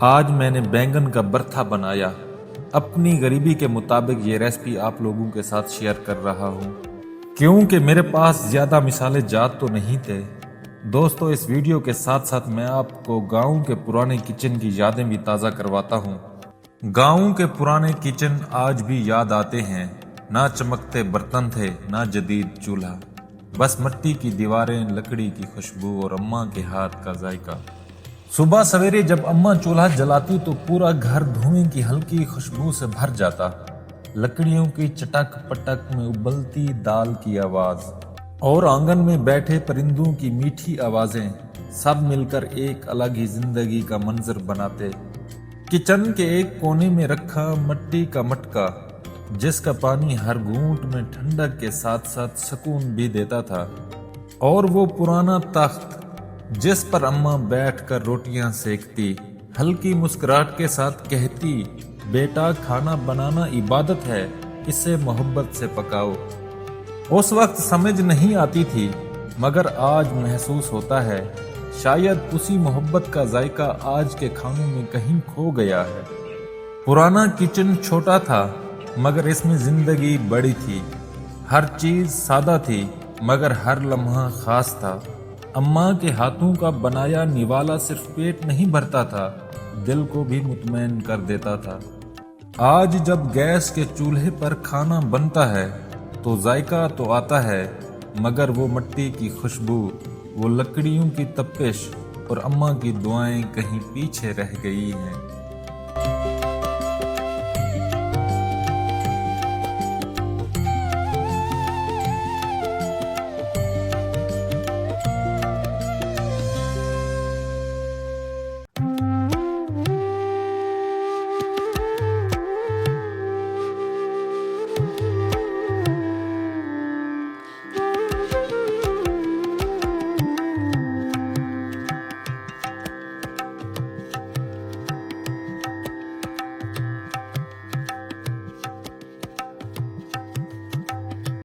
آج میں نے بینگن کا برتھا بنایا۔ اپنی غریبی کے مطابق یہ ریسپی آپ لوگوں کے ساتھ شیئر کر رہا ہوں کیونکہ میرے پاس زیادہ مثالیں جات تو نہیں تھے۔ دوستو، اس ویڈیو کے ساتھ ساتھ میں آپ کو گاؤں کے پرانے کچن کی یادیں بھی تازہ کرواتا ہوں۔ گاؤں کے پرانے کچن آج بھی یاد آتے ہیں۔ نہ چمکتے برتن تھے، نہ جدید چولہا، بس مٹی کی دیواریں، لکڑی کی خوشبو اور اماں کے ہاتھ کا ذائقہ۔ صبح سویرے جب اماں چولہا جلاتی تو پورا گھر دھوئیں کی ہلکی خوشبو سے بھر جاتا۔ لکڑیوں کی چٹک پٹک میں ابلتی دال کی آواز اور آنگن میں بیٹھے پرندوں کی میٹھی آوازیں سب مل کر ایک الگ ہی زندگی کا منظر بناتے۔ کچن کے ایک کونے میں رکھا مٹی کا مٹکا، جس کا پانی ہر گھونٹ میں ٹھنڈک کے ساتھ ساتھ سکون بھی دیتا تھا، اور وہ پرانا تخت جس پر اماں بیٹھ کر روٹیاں سیکتی، ہلکی مسکراہٹ کے ساتھ کہتی، بیٹا کھانا بنانا عبادت ہے، اسے محبت سے پکاؤ۔ اس وقت سمجھ نہیں آتی تھی، مگر آج محسوس ہوتا ہے شاید اسی محبت کا ذائقہ آج کے کھانوں میں کہیں کھو گیا ہے۔ پرانا کچن چھوٹا تھا مگر اس میں زندگی بڑی تھی۔ ہر چیز سادہ تھی مگر ہر لمحہ خاص تھا۔ اماں کے ہاتھوں کا بنایا نوالا صرف پیٹ نہیں بھرتا تھا، دل کو بھی مطمئن کر دیتا تھا۔ آج جب گیس کے چولہے پر کھانا بنتا ہے تو ذائقہ تو آتا ہے، مگر وہ مٹی کی خوشبو، وہ لکڑیوں کی تپش اور اماں کی دعائیں کہیں پیچھے رہ گئی ہیں۔